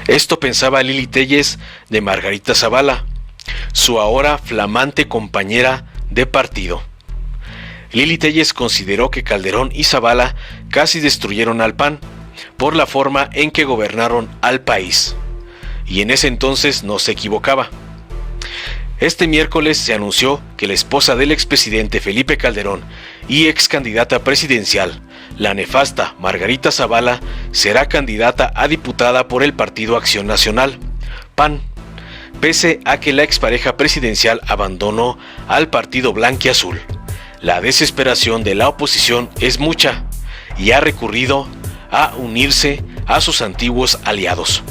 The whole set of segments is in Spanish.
Esto pensaba Lili Téllez de Margarita Zavala, su ahora flamante compañera de partido. Lili Téllez consideró que Calderón y Zavala casi destruyeron al PAN por la forma en que gobernaron al país, y en ese entonces no se equivocaba. Este miércoles se anunció que la esposa del expresidente Felipe Calderón y ex candidata presidencial, la nefasta Margarita Zavala, será candidata a diputada por el Partido Acción Nacional, PAN, pese a que la expareja presidencial abandonó al partido blanquiazul. La desesperación de la oposición es mucha y ha recurrido a unirse a sus antiguos aliados.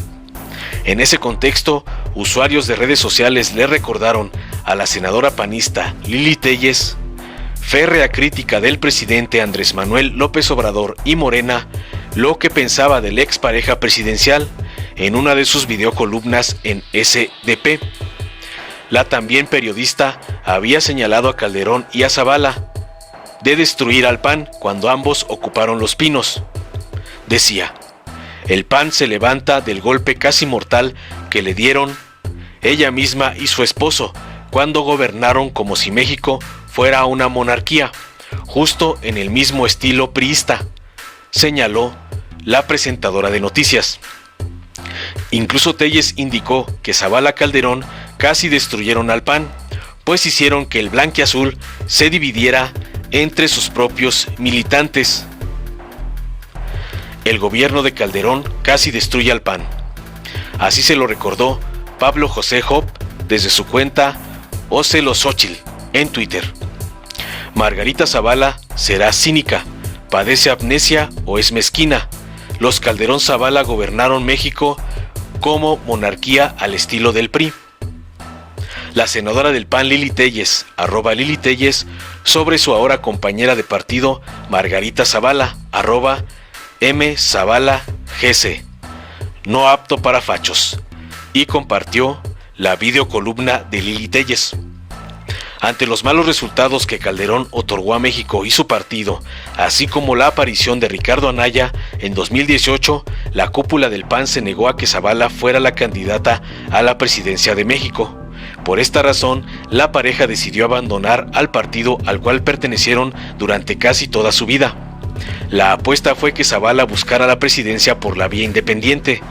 En ese contexto, usuarios de redes sociales le recordaron a la senadora panista Lili Téllez, férrea crítica del presidente Andrés Manuel López Obrador y Morena, lo que pensaba de la expareja presidencial en una de sus videocolumnas en SDP. La también periodista había señalado a Calderón y a Zavala de destruir al PAN cuando ambos ocuparon Los Pinos. Decía: el PAN se levanta del golpe casi mortal que le dieron ella misma y su esposo cuando gobernaron como si México fuera una monarquía, justo en el mismo estilo priista, señaló la presentadora de noticias. Incluso Téllez indicó que Zavala y Calderón casi destruyeron al PAN, pues hicieron que el blanquiazul se dividiera entre sus propios militantes. El gobierno de Calderón casi destruye al PAN. Así se lo recordó Pablo José Job desde su cuenta Ocelosóchil en Twitter. Margarita Zavala será cínica, padece amnesia o es mezquina. Los Calderón Zavala gobernaron México como monarquía al estilo del PRI. La senadora del PAN Lili Téllez, @Lili Téllez, sobre su ahora compañera de partido Margarita Zavala, @MZabalaGC, no apto para fachos, y compartió la videocolumna de Lili Téllez. Ante los malos resultados que Calderón otorgó a México y su partido, así como la aparición de Ricardo Anaya en 2018, la cúpula del PAN se negó a que Zavala fuera la candidata a la presidencia de México. Por esta razón, la pareja decidió abandonar al partido al cual pertenecieron durante casi toda su vida. La apuesta fue que Zavala buscara la presidencia por la vía independiente,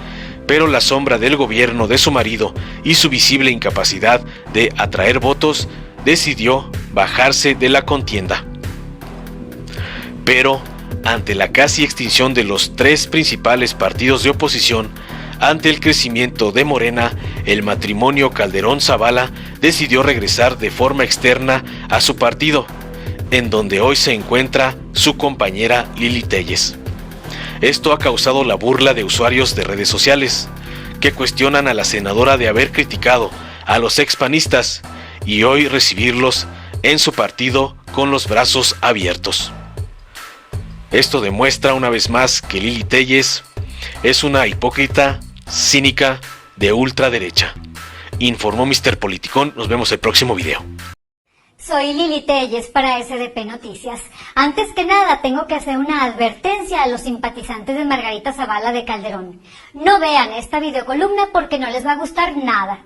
pero la sombra del gobierno de su marido y su visible incapacidad de atraer votos decidió bajarse de la contienda. Pero, ante la casi extinción de los tres principales partidos de oposición, ante el crecimiento de Morena, el matrimonio Calderón-Zavala decidió regresar de forma externa a su partido, en donde hoy se encuentra su compañera Lili Téllez. Esto ha causado la burla de usuarios de redes sociales, que cuestionan a la senadora de haber criticado a los expanistas y hoy recibirlos en su partido con los brazos abiertos. Esto demuestra una vez más que Lili Téllez es una hipócrita, cínica, de ultraderecha. Informó Mr. Politicón. Nos vemos el próximo video. Soy Lili Téllez para SDP Noticias. Antes que nada, tengo que hacer una advertencia a los simpatizantes de Margarita Zavala de Calderón. No vean esta videocolumna porque no les va a gustar nada.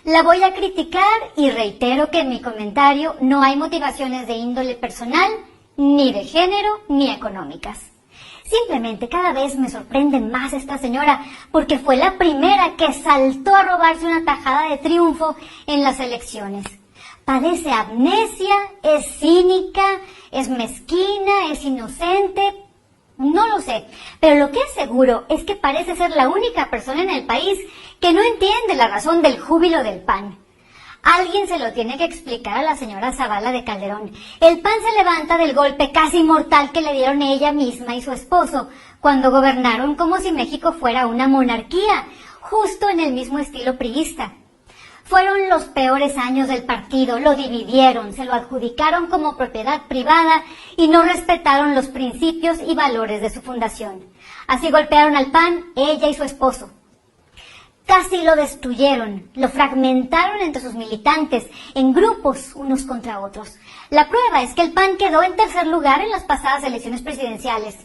La voy a criticar y reitero que en mi comentario no hay motivaciones de índole personal, ni de género, ni económicas. Simplemente cada vez me sorprende más esta señora porque fue la primera que saltó a robarse una tajada de triunfo en las elecciones. Padece amnesia, es cínica, es mezquina, es inocente, no lo sé, pero lo que es seguro es que parece ser la única persona en el país que no entiende la razón del júbilo del PAN. Alguien se lo tiene que explicar a la señora Zavala de Calderón. El PAN se levanta del golpe casi mortal que le dieron ella misma y su esposo cuando gobernaron como si México fuera una monarquía, justo en el mismo estilo priista. Fueron los peores años del partido, lo dividieron, se lo adjudicaron como propiedad privada y no respetaron los principios y valores de su fundación. Así golpearon al PAN, ella y su esposo. Casi lo destruyeron, lo fragmentaron entre sus militantes, en grupos unos contra otros. La prueba es que el PAN quedó en tercer lugar en las pasadas elecciones presidenciales.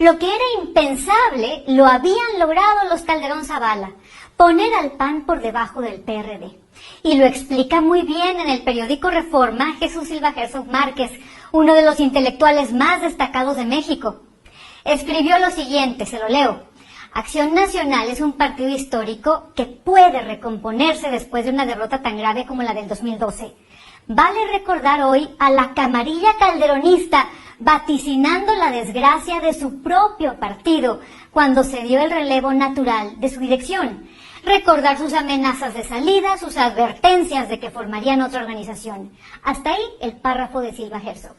Lo que era impensable lo habían logrado los Calderón Zavala, poner al PAN por debajo del PRD. Y lo explica muy bien en el periódico Reforma Jesús Silva Herzog Márquez, uno de los intelectuales más destacados de México. Escribió lo siguiente, se lo leo. Acción Nacional es un partido histórico que puede recomponerse después de una derrota tan grave como la del 2012. Vale recordar hoy a la camarilla calderonista vaticinando la desgracia de su propio partido cuando se dio el relevo natural de su dirección. Recordar sus amenazas de salida, sus advertencias de que formarían otra organización. Hasta ahí el párrafo de Silva Herzog.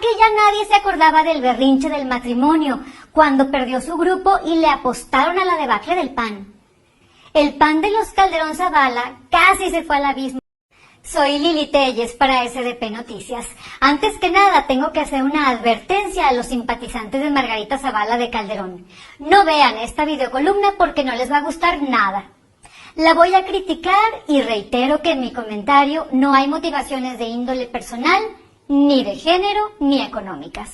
Que ya nadie se acordaba del berrinche del matrimonio cuando perdió su grupo y le apostaron a la debacle del PAN. El PAN de los Calderón Zavala casi se fue al abismo. Soy Lili Telles para SDP Noticias. Antes que nada tengo que hacer una advertencia a los simpatizantes de Margarita Zavala de Calderón. No vean esta videocolumna porque no les va a gustar nada. La voy a criticar y reitero que en mi comentario no hay motivaciones de índole personal, ni de género, ni económicas.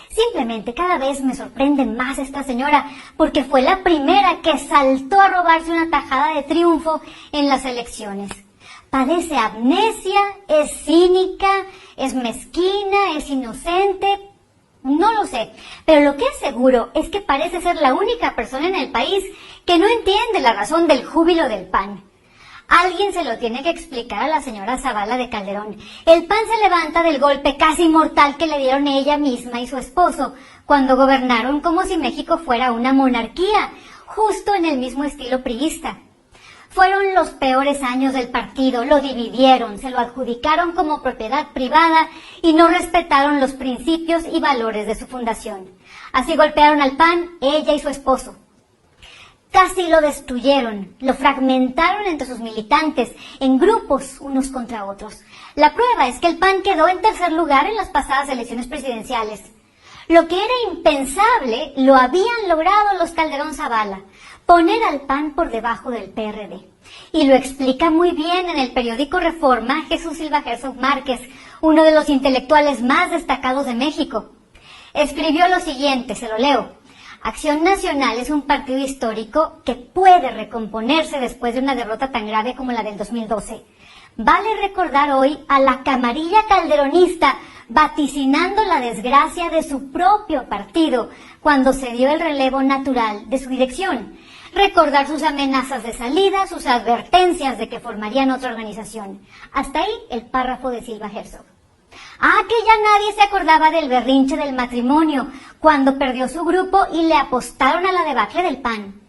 Simplemente cada vez me sorprende más esta señora porque fue la primera que saltó a robarse una tajada de triunfo en las elecciones. Padece amnesia, es cínica, es mezquina, es inocente, no lo sé, pero lo que es seguro es que parece ser la única persona en el país que no entiende la razón del júbilo del PAN. Alguien se lo tiene que explicar a la señora Zavala de Calderón. El PAN se levanta del golpe casi mortal que le dieron ella misma y su esposo cuando gobernaron como si México fuera una monarquía, justo en el mismo estilo priista. Fueron los peores años del partido, lo dividieron, se lo adjudicaron como propiedad privada y no respetaron los principios y valores de su fundación. Así golpearon al PAN, ella y su esposo. Casi lo destruyeron, lo fragmentaron entre sus militantes, en grupos unos contra otros. La prueba es que el PAN quedó en tercer lugar en las pasadas elecciones presidenciales. Lo que era impensable lo habían logrado los Calderón Zavala, poner al PAN por debajo del PRD. Y lo explica muy bien en el periódico Reforma Jesús Silva Herzog Márquez, uno de los intelectuales más destacados de México. Escribió lo siguiente, se lo leo. Acción Nacional es un partido histórico que puede recomponerse después de una derrota tan grave como la del 2012. Vale recordar hoy a la camarilla calderonista vaticinando la desgracia de su propio partido cuando se dio el relevo natural de su dirección. Recordar sus amenazas de salida, sus advertencias de que formarían otra organización. Hasta ahí el párrafo de Silva Herzog. Que ya nadie se acordaba del berrinche del matrimonio cuando perdió su grupo y le apostaron a la debacle del PAN.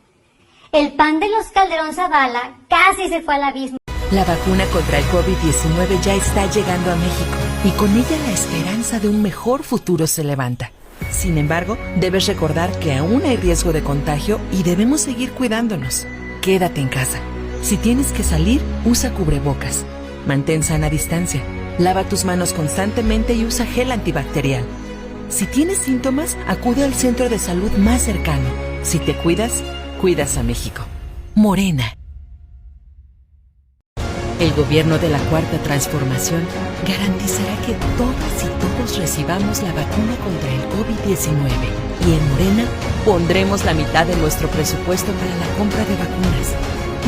El PAN de los Calderón Zavala casi se fue al abismo. La vacuna contra el COVID-19 ya está llegando a México y con ella la esperanza de un mejor futuro se levanta. Sin embargo, debes recordar que aún hay riesgo de contagio y debemos seguir cuidándonos. Quédate en casa. Si tienes que salir, usa cubrebocas. Mantén sana distancia. Lava tus manos constantemente y usa gel antibacterial. Si tienes síntomas, acude al centro de salud más cercano. Si te cuidas, cuidas a México. Morena. El gobierno de la Cuarta Transformación garantizará que todas y todos recibamos la vacuna contra el COVID-19 y en Morena pondremos la mitad de nuestro presupuesto para la compra de vacunas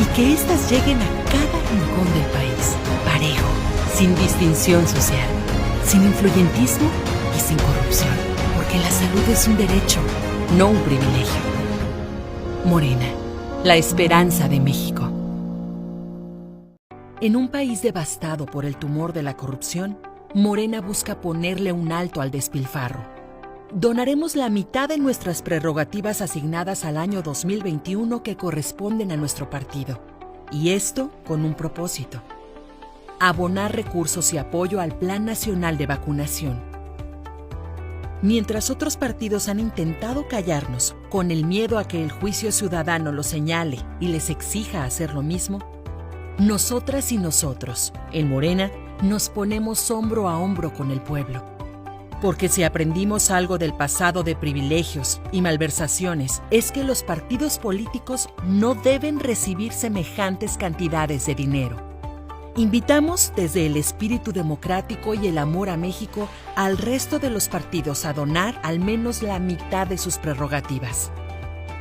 y que éstas lleguen a cada rincón del país, parejo, sin distinción social, sin influyentismo y sin corrupción, porque la salud es un derecho, no un privilegio. Morena, la esperanza de México. En un país devastado por el tumor de la corrupción, Morena busca ponerle un alto al despilfarro. Donaremos la mitad de nuestras prerrogativas asignadas al año 2021 que corresponden a nuestro partido. Y esto con un propósito: abonar recursos y apoyo al Plan Nacional de Vacunación. Mientras otros partidos han intentado callarnos con el miedo a que el juicio ciudadano los señale y les exija hacer lo mismo, nosotras y nosotros, en Morena, nos ponemos hombro a hombro con el pueblo. Porque si aprendimos algo del pasado de privilegios y malversaciones, es que los partidos políticos no deben recibir semejantes cantidades de dinero. Invitamos desde el espíritu democrático y el amor a México al resto de los partidos a donar al menos la mitad de sus prerrogativas.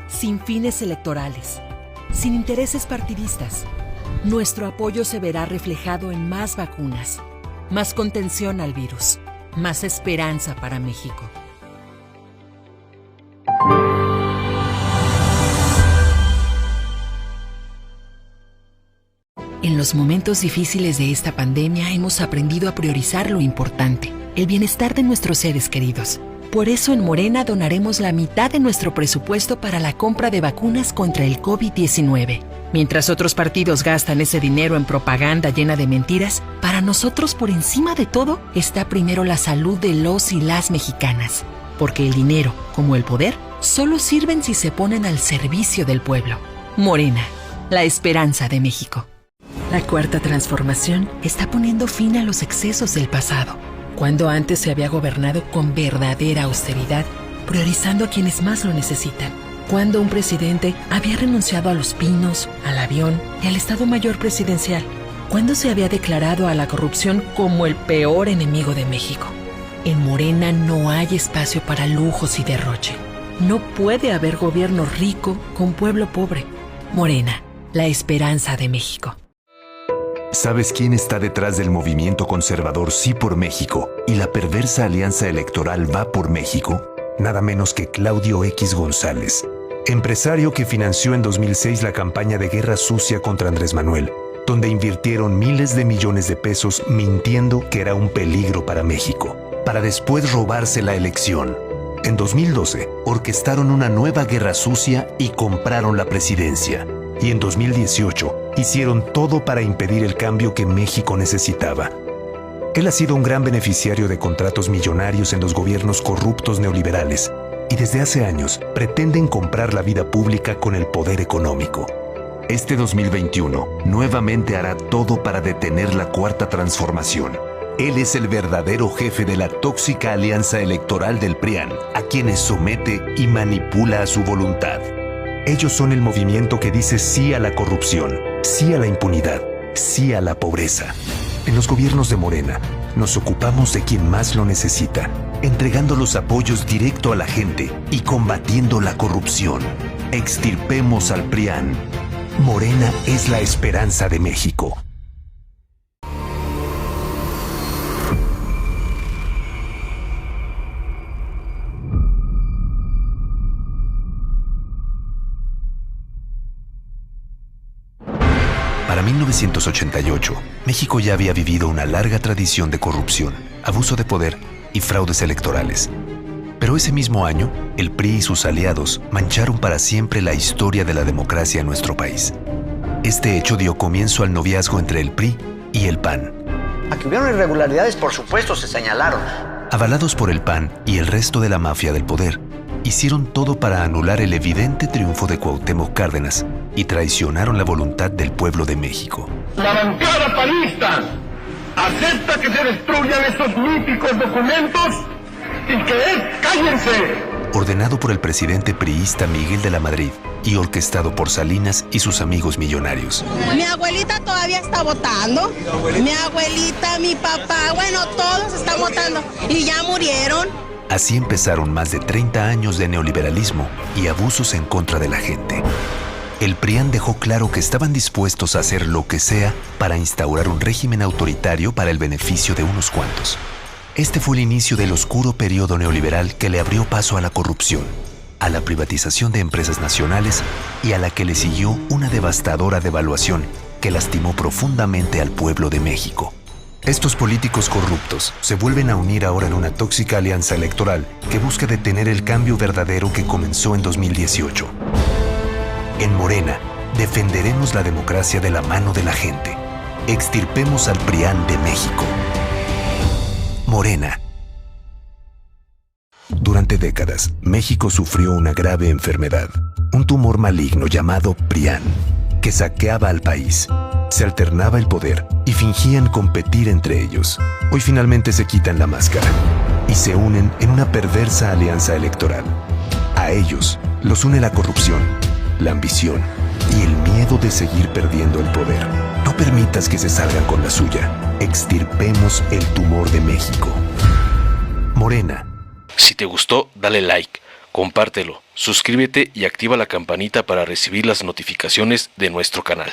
Sin fines electorales, sin intereses partidistas, nuestro apoyo se verá reflejado en más vacunas, más contención al virus, más esperanza para México. En los momentos difíciles de esta pandemia hemos aprendido a priorizar lo importante, el bienestar de nuestros seres queridos. Por eso en Morena donaremos la mitad de nuestro presupuesto para la compra de vacunas contra el COVID-19. Mientras otros partidos gastan ese dinero en propaganda llena de mentiras, para nosotros por encima de todo está primero la salud de los y las mexicanas. Porque el dinero, como el poder, solo sirven si se ponen al servicio del pueblo. Morena, la esperanza de México. La Cuarta Transformación está poniendo fin a los excesos del pasado, cuando antes se había gobernado con verdadera austeridad, priorizando a quienes más lo necesitan. Cuando un presidente había renunciado a los pinos, al avión y al Estado Mayor Presidencial. Cuando se había declarado a la corrupción como el peor enemigo de México. En Morena no hay espacio para lujos y derroche. No puede haber gobierno rico con pueblo pobre. Morena, la esperanza de México. ¿Sabes quién está detrás del movimiento conservador Sí por México y la perversa alianza electoral Va por México? Nada menos que Claudio X González, empresario que financió en 2006 la campaña de guerra sucia contra Andrés Manuel, donde invirtieron miles de millones de pesos mintiendo que era un peligro para México, para después robarse la elección. En 2012, orquestaron una nueva guerra sucia y compraron la presidencia. Y en 2018, hicieron todo para impedir el cambio que México necesitaba. Él ha sido un gran beneficiario de contratos millonarios en los gobiernos corruptos neoliberales y desde hace años pretenden comprar la vida pública con el poder económico. Este 2021 nuevamente hará todo para detener la Cuarta Transformación. Él es el verdadero jefe de la tóxica alianza electoral del PRIAN, a quienes somete y manipula a su voluntad. Ellos son el movimiento que dice sí a la corrupción, sí a la impunidad, sí a la pobreza. En los gobiernos de Morena, nos ocupamos de quien más lo necesita, entregando los apoyos directo a la gente y combatiendo la corrupción. Extirpemos al PRIAN. Morena es la esperanza de México. Para 1988, México ya había vivido una larga tradición de corrupción, abuso de poder y fraudes electorales. Pero ese mismo año, el PRI y sus aliados mancharon para siempre la historia de la democracia en nuestro país. Este hecho dio comienzo al noviazgo entre el PRI y el PAN. A que hubieron irregularidades, por supuesto, se señalaron. Avalados por el PAN y el resto de la mafia del poder, hicieron todo para anular el evidente triunfo de Cuauhtémoc Cárdenas y traicionaron la voluntad del pueblo de México. La bancada panista acepta que se destruyan estos míticos documentos y que cállense. Ordenado por el presidente priista Miguel de la Madrid y orquestado por Salinas y sus amigos millonarios. Mi abuelita todavía está votando. Mi abuelita, mi papá, bueno, todos están votando y ya murieron. Así empezaron más de 30 años de neoliberalismo y abusos en contra de la gente. El PRIAN dejó claro que estaban dispuestos a hacer lo que sea para instaurar un régimen autoritario para el beneficio de unos cuantos. Este fue el inicio del oscuro periodo neoliberal que le abrió paso a la corrupción, a la privatización de empresas nacionales y a la que le siguió una devastadora devaluación que lastimó profundamente al pueblo de México. Estos políticos corruptos se vuelven a unir ahora en una tóxica alianza electoral que busca detener el cambio verdadero que comenzó en 2018. En Morena, defenderemos la democracia de la mano de la gente. Extirpemos al PRIAN de México. Morena. Durante décadas, México sufrió una grave enfermedad, un tumor maligno llamado PRIAN, que saqueaba al país. Se alternaba el poder y fingían competir entre ellos. Hoy finalmente se quitan la máscara y se unen en una perversa alianza electoral. A ellos los une la corrupción, la ambición y el miedo de seguir perdiendo el poder. No permitas que se salgan con la suya. Extirpemos el tumor de México. Morena. Si te gustó, dale like, compártelo, suscríbete y activa la campanita para recibir las notificaciones de nuestro canal.